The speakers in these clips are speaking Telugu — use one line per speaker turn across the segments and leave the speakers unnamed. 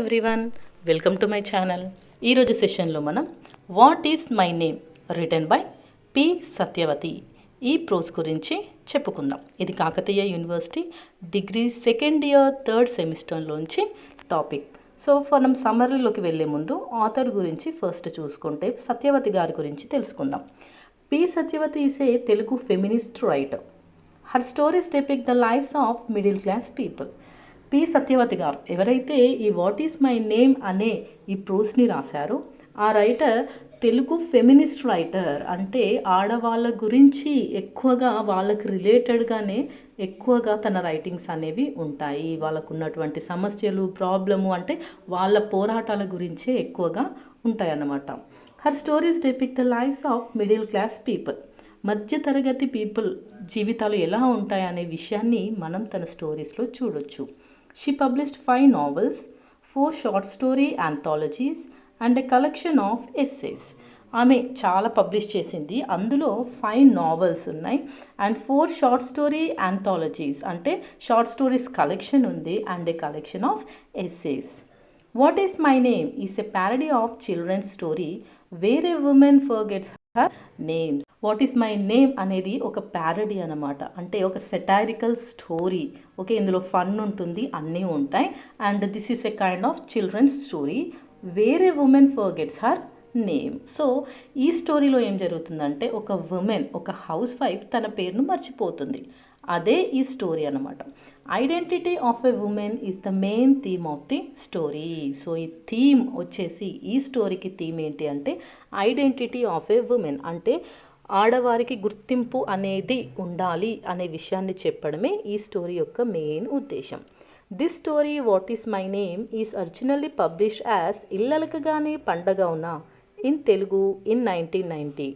Everyone, welcome to my channel. ఈరోజు సెషన్లో మనం what is my name written by P Satyavathi ఈ ప్రోస్ గురించి చెప్పుకుందాం. ఇది Kakatiya university degree second year third సెమిస్టర్లోంచి టాపిక్. సో మనం సమ్మరీలోకి వెళ్ళే ముందు ఆథర్ గురించి ఫస్ట్ చూసుకుంటే సత్యవతి గారి గురించి తెలుసుకుందాం. P Satyavati is a Telugu feminist writer. Her stories depict the lives of middle class people. P Satyavati గారు ఎవరైతే ఈ వాట్ ఈస్ మై నేమ్ అనే ఈ ప్రోస్ని రాశారో ఆ రైటర్ తెలుగు ఫెమినిస్ట్ రైటర్. అంటే ఆడవాళ్ళ గురించి ఎక్కువగా వాళ్ళకి రిలేటెడ్గానే ఎక్కువగా తన రైటింగ్స్ అనేవి ఉంటాయి. వాళ్ళకు ఉన్నటువంటి సమస్యలు, ప్రాబ్లము అంటే వాళ్ళ పోరాటాల గురించే ఎక్కువగా ఉంటాయన్నమాట. Her stories depict the lives of middle class people. మధ్యతరగతి పీపుల్ జీవితాలు ఎలా ఉంటాయనే విషయాన్ని మనం తన స్టోరీస్లో చూడొచ్చు. She published 5 novels, 4 short story anthologies and a collection of essays. ఆమె చాలా పబ్లిష్ చేసింది. అందులో 5 novels ఉన్నాయి అండ్ 4 షార్ట్ స్టోరీ ఆంథాలజీస్ అంటే షార్ట్ స్టోరీస్ కలెక్షన్ ఉంది and a collection of essays. What is my name is a parody of children's story where a woman forgets her names. What is my name అనేది ఒక ప్యారడీ అనమాట. అంటే ఒక సెటారికల్ స్టోరీ. ఓకే, ఇందులో ఫన్ ఉంటుంది, అన్నీ ఉంటాయి and this is a kind of children's story where a woman forgets her name. So ఈ స్టోరీలో ఏం జరుగుతుందంటే ఒక ఉమెన్, ఒక హౌస్ వైఫ్ తన పేరును మర్చిపోతుంది. అదే ఈ స్టోరీ అనమాట. Identity of a women is the main theme of the story. So ఈ థీమ్ వచ్చేసి ఈ స్టోరీకి థీమ్ ఏంటి అంటే ఐడెంటిటీ ఆఫ్ ఎ ఉమెన్. అంటే ఆడవారికి గుర్తింపు అనేది ఉండాలి అనే విషయాన్ని చెప్పడమే ఈ స్టోరీ యొక్క మెయిన్ ఉద్దేశం. This story what is my name is originally published as ఇల్లలకగానే పండగ ఉన్నా in Telugu in 1990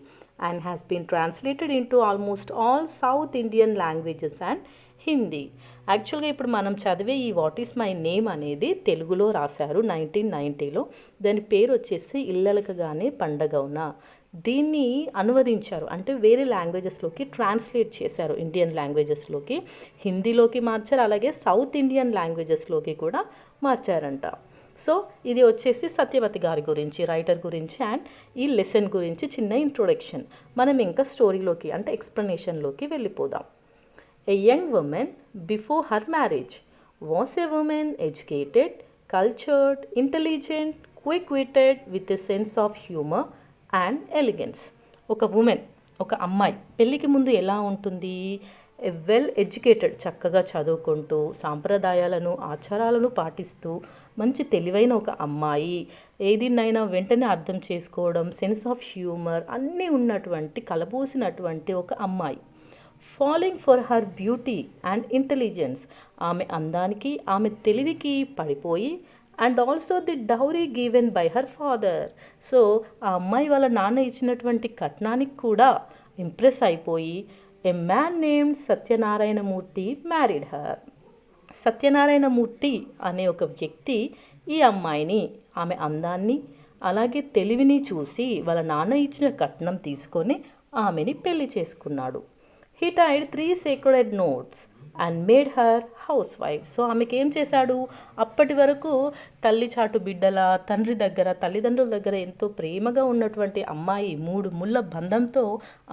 and has been translated into almost all South Indian languages and Hindi. యాక్చువల్గా ఇప్పుడు మనం చదివే ఈ వాట్ ఈస్ మై నేమ్ అనేది తెలుగులో రాశారు 1990లో. దాని పేరు వచ్చేసి ఇల్లలకగానే పండగ ఉన్నా. దీన్ని అనువదించారు అంటే వేరే లాంగ్వేజెస్లోకి ట్రాన్స్లేట్ చేశారు. ఇండియన్ లాంగ్వేజెస్లోకి హిందీలోకి మార్చారు, అలాగే సౌత్ ఇండియన్ లాంగ్వేజెస్లోకి కూడా మార్చారంట. సో ఇది వచ్చేసి సత్యవతి గారి గురించి, రైటర్ గురించి అండ్ ఈ లెసన్ గురించి చిన్న ఇంట్రొడక్షన్. మనం ఇంకా స్టోరీలోకి అంటే ఎక్స్ప్లెనేషన్లోకి వెళ్ళిపోదాం. A young woman before her marriage was a woman educated, cultured, intelligent, quick-witted with a sense of humor and elegance. ఒక ఉమెన్, ఒక అమ్మాయి పెళ్ళికి ముందు ఎలా ఉంటుంది? వెల్ ఎడ్యుకేటెడ్, చక్కగా చదువుకుంటూ సాంప్రదాయాలను, ఆచారాలను పాటిస్తూ మంచి తెలివైన ఒక అమ్మాయి. ఏదినైనా వెంటనే అర్థం చేసుకోవడం, సెన్స్ ఆఫ్ హ్యూమర్ అన్నీ ఉన్నటువంటి కలబోసినటువంటి ఒక అమ్మాయి. Following for her beauty and intelligence. ఆమె అందానికి, ఆమె తెలివికి పడిపోయి and also the dowry given by her father. So ఆ అమ్మాయి వాళ్ళ నాన్న ఇచ్చినటువంటి కట్నానికి కూడా ఇంప్రెస్ అయిపోయి a man named Satyanarayana Murthy married her. Satyanarayana Murthy అనే ఒక వ్యక్తి ఈ అమ్మాయిని, ఆమె అందాన్ని అలాగే తెలివిని చూసి వాళ్ళ నాన్న ఇచ్చిన కట్నం తీసుకొని ఆమెని పెళ్లి చేసుకున్నాడు. He tied 3 sacred notes and made her housewife. So ఆమెకి ఏం చేశాడు? అప్పటి వరకు తల్లి చాటు బిడ్డల, తండ్రి దగ్గర, తల్లిదండ్రుల దగ్గర ఎంతో ప్రేమగా ఉన్నటువంటి అమ్మాయి 3 ముళ్ళ బంధంతో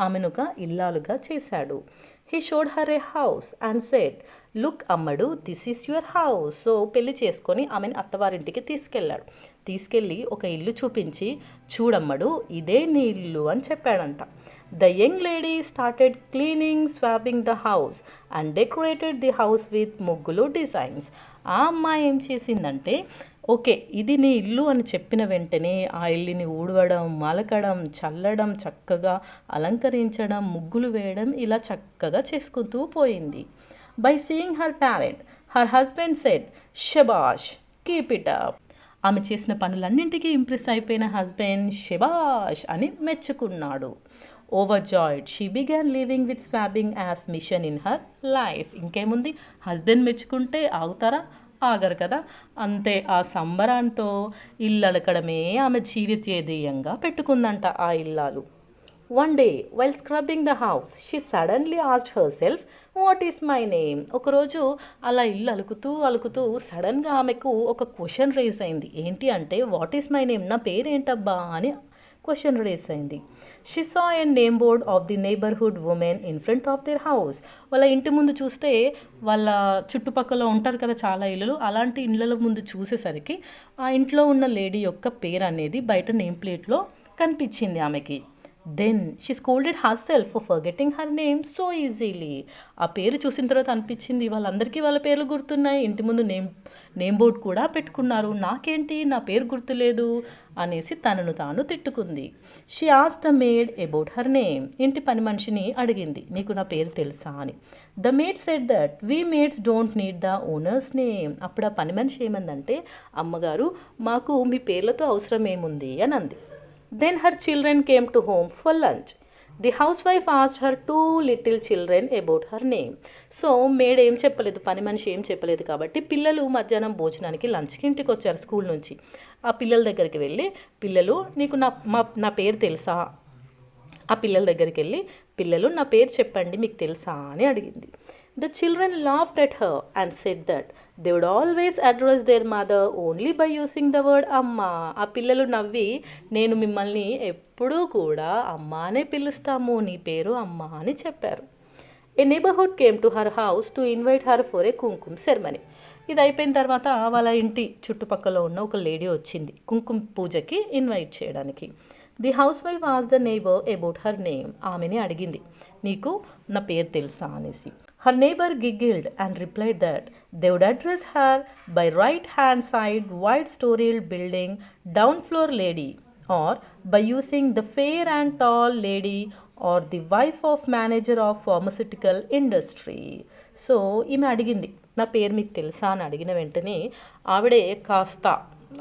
ఆమెను ఒక ఇల్లాలుగా చేశాడు. He showed her a house and said, look అమ్మడు, this is your house. So పెళ్లి చేసుకొని ఆమెను అత్తవారింటికి తీసుకెళ్ళాడు. తీసుకెళ్ళి ఒక ఇల్లు చూపించి, చూడమ్మడు ఇదే నీ ఇల్లు అని చెప్పాడంట. The young lady started cleaning, swabbing the house and decorated the house with ముగ్గులు డిజైన్స్. ఆ అమ్మాయి ఏం చేసిందంటే, ఓకే ఇది నీ ఇల్లు అని చెప్పిన వెంటనే ఆ ఇల్లుని ఊడవడం, మలకడం, చల్లడం, చక్కగా అలంకరించడం, ముగ్గులు వేయడం ఇలా చక్కగా చేసుకుంటూ పోయింది. By seeing her talent her husband said, షబాష్, కీప్ ఇట్ అప్. ఆమె చేసిన పనులన్నింటికీ ఇంప్రెస్ అయిపోయిన హస్బెండ్ షబాష్ అని మెచ్చుకున్నాడు. Overjoyed she began living with swabbing as mission in her life. ఇంకేముంది, హస్బెండ్ మెచ్చుకుంటే ఆగుతారా? ఆగరు కదా. అంతే, ఆ సంబరాంతో ఇల్లు అలకడమే ఆమె జీవితేధ్యేయంగా పెట్టుకుందంట ఆ ఇల్లాలు. One day while scrubbing the house she suddenly asked her self what is my name. ఒకరోజు అలా ఇల్లు అలుకుతూ అలుకుతూ సడన్గా ఆమెకు ఒక క్వశ్చన్ రేజ్ అయింది. ఏంటి అంటే వాట్ ఈస్ మై నేమ్, నా పేరేంటబ్బా అని క్వశ్చన్ రేస్ అయింది. She saw a name board of the neighbourhood women in front of their house. వాళ్ళ ఇంటి ముందు చూస్తే వాళ్ళ చుట్టుపక్కల ఉంటారు కదా చాలా ఇళ్ళు, అలాంటి ఇళ్ళ ముందు చూసేసరికి ఆ ఇంట్లో ఉన్న లేడీ యొక్క పేరు అనేది బయట నేమ్ ప్లేట్లో కనిపించింది ఆమెకి. Then she scolded herself for forgetting her name so easily. ఆ పేరు చూసిన తర్వాత అనిపించింది వాళ్ళందరికీ వాళ్ళ పేర్లు గుర్తున్నాయి, ఇంటి ముందు నేమ్ బోర్డ్ కూడా పెట్టుకున్నారు, నాకేంటి నా పేరు గుర్తులేదు అనేసి తనను తాను తిట్టుకుంది. She asked the maid about her name. ఇంటి పని మనిషిని అడిగింది, నీకు నా పేరు తెలుసా అని. The maid said that we maids don't need the owner's name. అప్పుడు ఆ పని మనిషి ఏమందంటే, అమ్మగారు మాకు మీ పేర్లతో అవసరం ఏముంది అని అంది. Then her children came to home for lunch. The housewife asked her two little children about her name. So made ఏం చెప్పలేదు, పని మనిషి ఏం చెప్పలేదు కాబట్టి పిల్లలు మధ్యాహ్నం భోజనానికి లంచ్కి ఇంటికి వచ్చారు స్కూల్ నుంచి. ఆ పిల్లల దగ్గరికి వెళ్ళి, పిల్లలు నీకు నా పేరు తెలుసా, ఆ పిల్లల దగ్గరికి వెళ్ళి పిల్లలు నా పేరు చెప్పండి మీకు తెలుసా అని అడిగింది. The children laughed at her and said that they would always address their mother only by using the word amma. ఆ పిల్లలు నవ్వి, నేను మిమ్మల్ని ఎప్పుడూ కూడా అమ్మ అనే పిలుస్తాము, నీ పేరు అమ్మ అని చెప్పారు. A neighbourhood came to her house to invite her for a kumkuma ceremony. ఇది అయిపోయిన తర్వాత వాళ్ళ ఇంటి చుట్టుపక్కల ఉన్న ఒక లేడీ వచ్చింది కుంకుమ పూజకి ఇన్వైట్ చేయడానికి. The house wife asked the neighbour about her name. ఆమెని అడిగింది, నీకు నా పేరు తెలుసా అనేసి. Her neighbour giggled and replied that they would address her by right hand side wide storied building down floor lady or by using the fair and tall lady or the wife of manager of pharmaceutical industry. So ఈమె అడిగింది, నా పేరు మీకు తెలుసా అని అడిగిన వెంటనే ఆవిడే కాస్త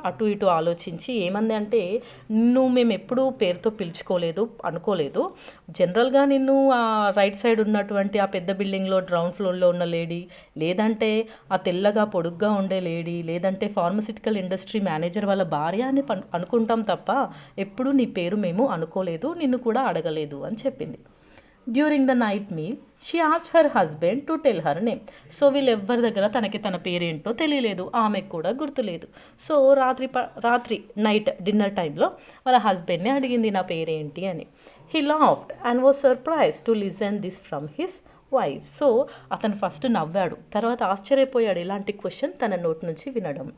అటు ఇటు ఆలోచించి ఏమంది అంటే, నిన్ను మేము ఎప్పుడూ పేరుతో పిలుచుకోలేదు అనుకోలేదు, జనరల్గా నిన్ను ఆ రైట్ సైడ్ ఉన్నటువంటి ఆ పెద్ద బిల్డింగ్లో గ్రౌండ్ ఫ్లోర్లో ఉన్న లేడీ, లేదంటే ఆ తెల్లగా పొడుగ్గా ఉండే లేడీ, లేదంటే ఫార్మస్యూటికల్ ఇండస్ట్రీ మేనేజర్ వాళ్ళ భార్య అని అనుకుంటాం తప్ప ఎప్పుడూ నీ పేరు మేము అనుకోలేదు, నిన్ను కూడా అడగలేదు అని చెప్పింది. During the night meal she asked her husband to tell her name. So వీళ్ళెవ్వరి దగ్గర తనకి తన పేరేంటో తెలియలేదు, ఆమెకు కూడా గుర్తులేదు. సో రాత్రి నైట్ డిన్నర్ టైంలో వాళ్ళ హస్బెండ్ని అడిగింది నా పేరేంటి అని. He laughed and was surprised to listen this from his wife. So అతను ఫస్ట్ నవ్వాడు, తర్వాత ఆశ్చర్యపోయాడు ఇలాంటి క్వశ్చన్ తన నోటి నుంచి వినడం.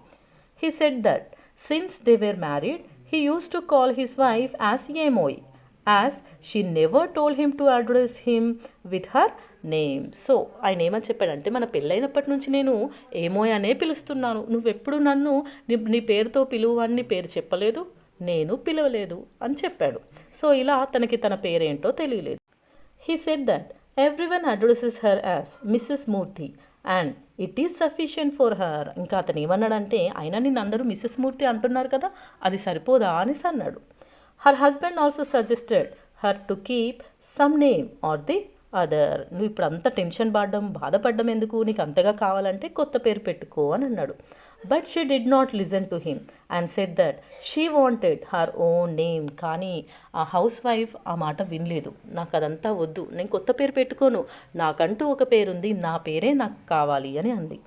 He said that since they were married he use to call his wife as ఏమోయ్ as she never told him to address him with her name. So ఆయన ఏమని చెప్పాడంటే, మన పెళ్ళైనప్పటి నుంచి నేను ఏమోయ్ అనే పిలుస్తున్నాను, నువ్వెప్పుడు నన్ను నీ పేరుతో పిలువని పేరు చెప్పలేదు, నేను పిలవలేదు అని చెప్పాడు. సో ఇలా తనకి తన పేరేంటో తెలియలేదు. He said that everyone addresses her as Mrs Murthy and it is sufficient for her. ఇంకా అతను ఏమన్నాడంటే, అయినా నిన్ను అందరూ మిస్సెస్ మూర్తి అంటున్నారు కదా, అది సరిపోదా అనేసి అన్నాడు. Her husband also suggested her to keep some name or the other. నువ్వు ఇప్పుడు అంత టెన్షన్ బాధపడడం ఎందుకు, నీకు అంతగా కావాలంటే కొత్త పేరు పెట్టుకో అని అన్నాడు. But she did not listen to him and said that she wanted her own name. కానీ ఆ హౌస్ వైఫ్ ఆ మాట వినలేదు, నాకు అదంతా వద్దు, నేను కొత్త పేరు పెట్టుకోను, నాకంటూ ఒక పేరుంది, నా పేరే నాకు కావాలి అని అంది.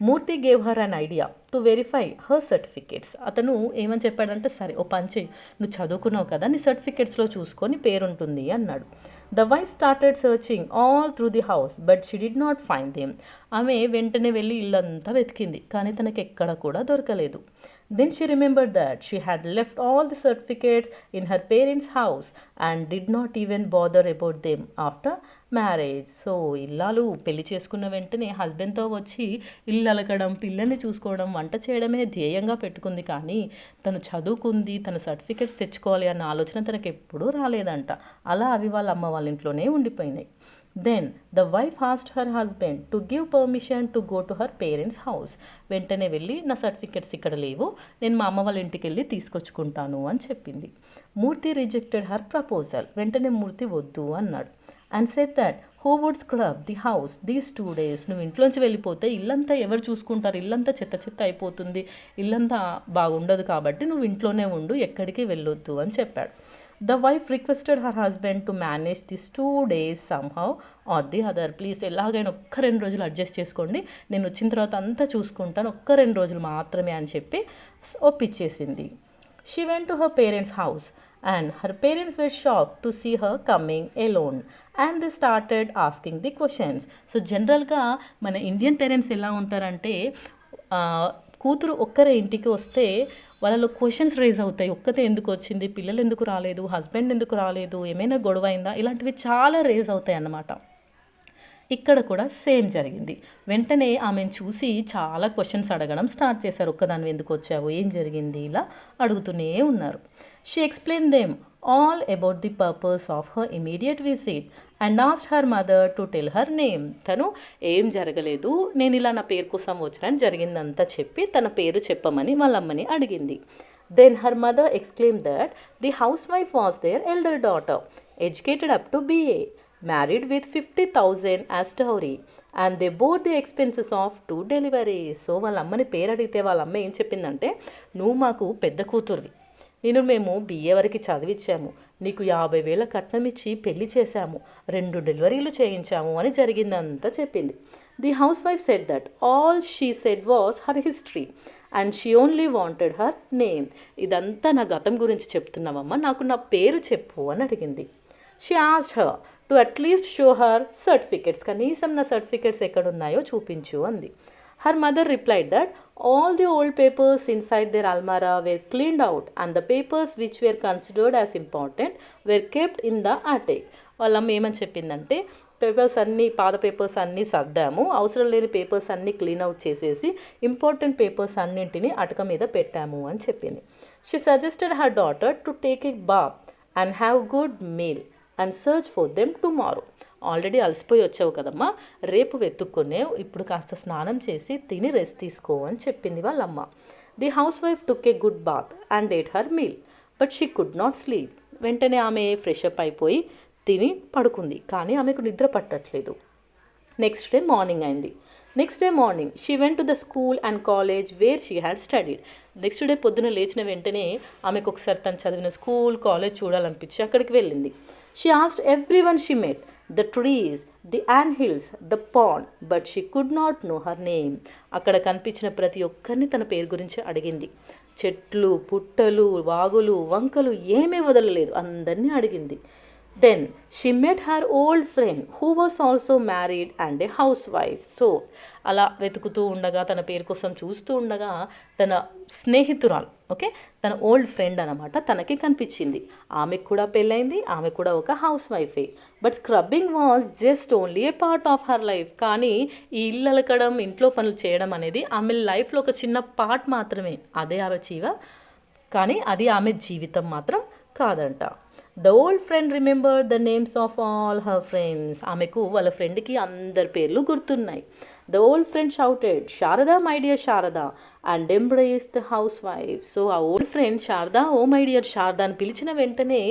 Murthy gave her an idea to verify her certificates. అతను ఏమని చెప్పాడంటే, సరే ఓ పని చేయి, నువ్వు చదువుకున్నావు కదా, నీ సర్టిఫికేట్స్లో చూసుకొని పేరుంటుంది అన్నాడు. The wife started searching all through the house but she did not find them. ఆమె వెంటనే వెళ్ళి ఇల్లంతా వెతికింది, కానీ తనకి ఎక్కడ కూడా దొరకలేదు. Then she remembered that she had left all the certificates in her parents' house and did not even bother about them after marriage. So ఇల్లాలు పెళ్లి చేసుకున్న వెంటనే హస్బెండ్తో వచ్చి ఇల్లు అలకడం, పిల్లల్ని చూసుకోవడం, వంట చేయడమే ధ్యేయంగా పెట్టుకుంది, కానీ తను చదువుకుంది, తన సర్టిఫికేట్స్ తెచ్చుకోవాలి అన్న ఆలోచన తనకు ఎప్పుడూ రాలేదంట. అలా అవి వాళ్ళ అమ్మ వాళ్ళ ఇంట్లోనే ఉండిపోయినాయి. Then the wife asked her husband to give permission to go to her parents house. వెంటనే వెళ్ళి నా సర్టిఫికెట్స్ ఇక్కడ లేవు, నేను మా అమ్మ వాళ్ళ ఇంటికి వెళ్ళి తీసుకొచ్చుకుంటాను అని చెప్పింది. Murthy rejected her proposal. వెంటనే మూర్తి వద్దు అన్నాడు. And said that who would scrub the house these 2 days. నువ్వు ఇంట్లోంచి వెళ్ళిపోతే ఇల్లంతా ఎవరు చూసుకుంటారు, ఇల్లంతా చెత్త చెత్త అయిపోతుంది, ఇల్లంతా బాగుండదు, కాబట్టి నువ్వు ఇంట్లోనే ఉండు, ఎక్కడికి వెళ్ళొద్దు అని చెప్పాడు. The wife requested her husband to manage this 2 days somehow or the other. Please ఎలాగైనా ఒక్క 2 రోజులు అడ్జస్ట్ చేసుకోండి, నేను వచ్చిన తర్వాత అంతా చూసుకుంటాను, ఒక్క 2 రోజులు మాత్రమే అని చెప్పి ఒప్పించేసింది. She went to her parents house and her parents were shocked to see her coming alone and they started asking the questions. So జనరల్గా మన ఇండియన్ పేరెంట్స్ ఎలా ఉంటారంటే కూతురు ఒక్కరే ఇంటికి వస్తే వాళ్ళలో క్వశ్చన్స్ రేజ్ అవుతాయి. ఒక్కతే ఎందుకు వచ్చింది, పిల్లలు ఎందుకు రాలేదు, హస్బెండ్ ఎందుకు రాలేదు, ఏమైనా గొడవ అయిందా, ఇలాంటివి చాలా రేజ్ అవుతాయి అన్నమాట. ఇక్కడ కూడా సేమ్ జరిగింది. వెంటనే ఆమెను చూసి చాలా క్వశ్చన్స్ అడగడం స్టార్ట్ చేశారు. ఒక్కదాని ఎందుకు వచ్చావు, ఏం జరిగింది, ఇలా అడుగుతూనే ఉన్నారు. She explain them all about the purpose of her immediate visit and asked her mother to tell her name. తను ఏం జరగలేదు, నేను ఇలా నా పేరు కోసం వచ్చిన జరిగిందంతా చెప్పి తన పేరు చెప్పమని వాళ్ళ అమ్మని అడిగింది. Then her mother exclaimed that the housewife was their elder daughter, educated up to BA, married with 50,000 as dowry, and they bore the expenses of 2 deliveries. So వాళ్ళ అమ్మని పేరు అడిగితే వాళ్ళ అమ్మ ఏం చెప్పిందంటే, నువ్వు మాకు పెద్ద కూతురువి, మేము BA వరకు చదివించాము, నీకు 50,000 కట్నం ఇచ్చి పెళ్లి చేశాము, 2 డెలివరీలు చేయించాము అని జరిగిందంతా చెప్పింది. The house wife said that all she said was her history and she only wanted her name. ఇదంతా నా గతం గురించి చెప్తున్నావమ్మా, నాకు నా పేరు చెప్పు అని అడిగింది. She asked her to at least show her certificates, కనీసం నా సర్టిఫికెట్స్ ఎక్కడున్నాయో చూపించు అంది. Her mother replied that all the old papers inside their అల్మారా were cleaned out and the papers which were considered as important were kept in the attic. వాళ్ళమ్మ ఏమని చెప్పిందంటే, పేపర్స్ అన్నీ, పాత పేపర్స్ అన్నీ సర్దాము, అవసరం లేని పేపర్స్ అన్నీ క్లీన్ అవుట్ చేసేసి ఇంపార్టెంట్ పేపర్స్ అన్నింటినీ అటక మీద పెట్టాము అని చెప్పింది. She suggested her daughter to take a bath and have good meal and search for them tomorrow. Already అలసిపోయి వచ్చావు కదమ్మా, రేపు వెతుక్కునే, ఇప్పుడు కాస్త స్నానం చేసి తిని రెస్ట్ తీసుకో అని చెప్పింది వాళ్ళమ్మ. The house wife took a good bath and ate her meal but she could not sleep. వెంటనే ఆమె ఫ్రెష్ అప్ అయిపోయి తిని పడుకుంది, కానీ ఆమెకు నిద్ర పట్టట్లేదు. నెక్స్ట్ డే మార్నింగ్ అయింది. Next day morning she went to the school and college where she had studied. Next day పొద్దున లేచిన వెంటనే ఆమెకు ఒకసారి తను చదివిన స్కూల్, కాలేజ్ చూడాలనిపించి అక్కడికి వెళ్ళింది. She asked every one she met, the trees, the and hills, the pond, but she could not know her name. అక్కడ కనిపించిన ప్రతి ఒక్కరిని తన పేరు గురించి అడిగింది. చెట్లు, పుట్టలు, వాగులు, వంకలు ఏమీ వదలలేదు, అందరినీ అడిగింది. Then she met her old friend who was also married and a house wife. So అలా వెతుకుతూ ఉండగా, తన పేరు కోసం చూస్తూ ఉండగా తన స్నేహితురాలు, తన ఓల్డ్ ఫ్రెండ్ అనమాట, తనకి కనిపించింది. ఆమెకు కూడా పెళ్ళైంది, ఆమె కూడా ఒక హౌస్ వైఫే. But scrubbing was just only a part of her life. కానీ ఈ ఇల్లు అలకడం, ఇంట్లో పనులు చేయడం అనేది ఆమె లైఫ్లో ఒక చిన్న పార్ట్ మాత్రమే. అదే ఆమె కానీ అది ఆమె జీవితం మాత్రం కాదంట. The old friend remembered the names of all her friends. ఆమెకు వాళ్ళ ఫ్రెండ్కి అందరి పేర్లు గుర్తున్నాయి. The old friend shouted, Sharada my dear Sharada, and embrace the house wife. So ఆ old friend Sharada, oh my dear Sharada అని పిలిచిన వెంటనే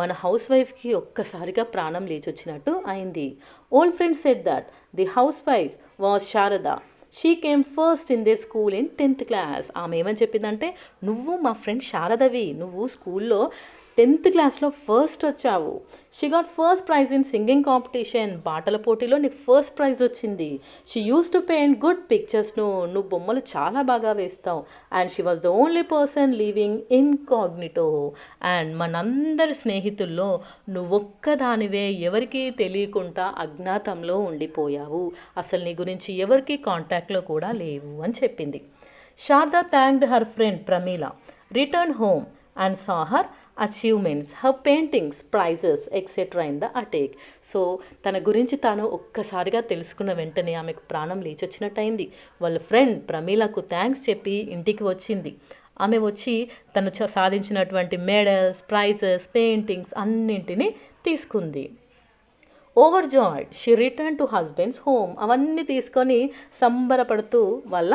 మన హౌస్ వైఫ్కి ఒక్కసారిగా ప్రాణం లేచొచ్చినట్టు అయింది. Old friend said that the house wife was Sharada. She came first in there school in 10th class. ఆమె ఏమని చెప్పిందంటే, నువ్వు మా ఫ్రెండ్ శారదవి, నువ్వు స్కూల్లో 10th classలో ఫస్ట్ వచ్చావు. She got first prize in singing competition. పాటల పోటీలో నీకు ఫస్ట్ ప్రైజ్ వచ్చింది. She use to paint good pictures. నువ్వు బొమ్మలు చాలా బాగా వేస్తావు. And she was the only person living incognito. And మనందరి స్నేహితుల్లో నువ్వొక్కదానివే ఎవరికీ తెలియకుండా అజ్ఞాతంలో ఉండిపోయావు. అసలు నీ గురించి ఎవరికి కాంటాక్ట్లో కూడా లేవు అని చెప్పింది. Sharada thanked her friend Pramila, return home and saw her achievements, her paintings, prizes etcetera in the attic. So తన గురించి తాను ఒక్కసారిగా తెలుసుకున్న వెంటనే ఆమెకు ప్రాణం లేచొచ్చినట్టయింది. వాళ్ళ ఫ్రెండ్ ప్రమీలకు థ్యాంక్స్ చెప్పి ఇంటికి వచ్చింది. ఆమె వచ్చి తను సాధించినటువంటి మెడల్స్, ప్రైజెస్, పెయింటింగ్స్ అన్నింటినీ తీసుకుంది. Overjoyed she return to husband's home. అవన్నీ తీసుకొని సంబరపడుతూ వాళ్ళ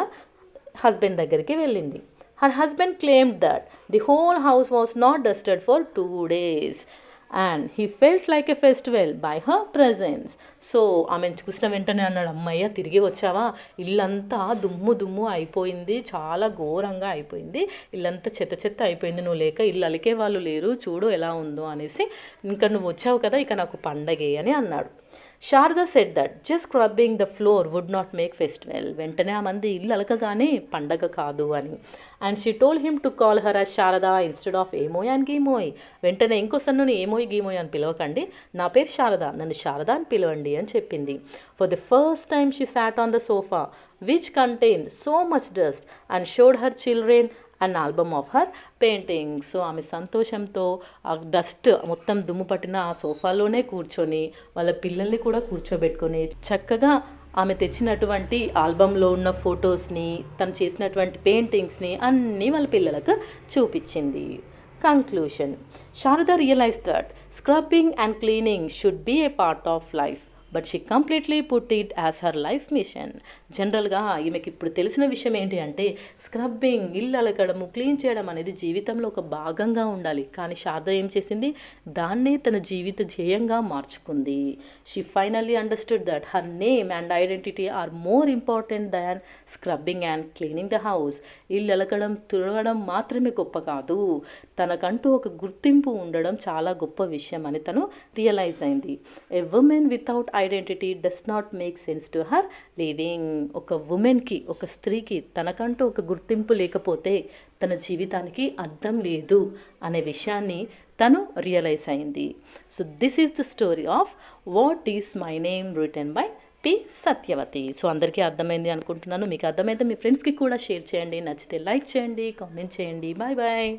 హస్బెండ్ దగ్గరికి వెళ్ళింది. Her husband claimed that the whole house was not dusted for 2 days and he felt like a festival by her presence. So ఆమెను చూసిన వెంటనే అన్నాడు, అమ్మయ్య తిరిగి వచ్చావా, ఇల్లంతా దుమ్ము దుమ్ము అయిపోయింది, చాలా ఘోరంగా అయిపోయింది, ఇల్లంతా చెత్త చెత్త అయిపోయింది, నువ్వు లేక ఇల్లు అలికే వాళ్ళు లేరు, చూడు ఎలా ఉందో అనేసి, ఇంకా నువ్వు వచ్చావు కదా ఇక నాకు పండగే అని అన్నాడు. Sharada said that just scrubbing the floor would not make festival. వెంటనే ఆ మంది ఇల్లు అలకగానే పండగ కాదు అని. And she told him to call her as Sharada instead of ఏమోయ్ అండ్ గీమోయ్. వెంటనే ఇంకోసారి నన్ను ఏమోయ్ గీమోయ్ అని పిలవకండి, నా పేరు శారద, నన్ను శారద అని పిలవండి అని చెప్పింది. For the first time she sat on the sofa which contain so much dust and showed her children an album of her painting. So ఆమె సంతోషంతో ఆ డస్ట్ మొత్తం దుమ్ము పట్టిన ఆ సోఫాలోనే కూర్చొని వాళ్ళ పిల్లల్ని కూడా కూర్చోబెట్టుకొని చక్కగా ఆమె తెచ్చినటువంటి ఆల్బంలో ఉన్న ఫొటోస్ని, తను చేసినటువంటి పెయింటింగ్స్ని అన్నీ వాళ్ళ పిల్లలకు చూపించింది. Conclusion. Sharada realized that scrubbing and cleaning should be a part of life, but she completely put it as her life mission. జనరల్గా ఈమెకి ఇప్పుడు తెలిసిన విషయం ఏంటి అంటే, స్క్రబ్బింగ్, ఇల్లు అలకడము, క్లీన్ చేయడం అనేది జీవితంలో ఒక భాగంగా ఉండాలి. కానీ శారద ఏం చేసింది, దాన్నే తన జీవిత ధ్యేయంగా మార్చుకుంది. She finally understood that her name and identity are more important than scrubbing and cleaning the house. ఇల్లు అలకడం, తుడవడం మాత్రమే గొప్ప కాదు, తనకంటూ ఒక గుర్తింపు ఉండడం చాలా గొప్ప విషయం అని తను రియలైజ్ అయింది. A woman without identity does not make sense to her living. ఒక ఉమెన్కి, ఒక స్త్రీకి తనకంటూ ఒక గుర్తింపు లేకపోతే తన జీవితానికి అర్థం లేదు అనే విషయాన్ని తను రియలైజ్ అయింది. So this is the story of what is my name written by P Satyavati. So అందరికీ అర్థమైంది అనుకుంటున్నాను. మీకు అర్థమైతే మీ ఫ్రెండ్స్కి కూడా షేర్ చేయండి, నచ్చితే లైక్ చేయండి, కామెంట్ చేయండి. Bye bye.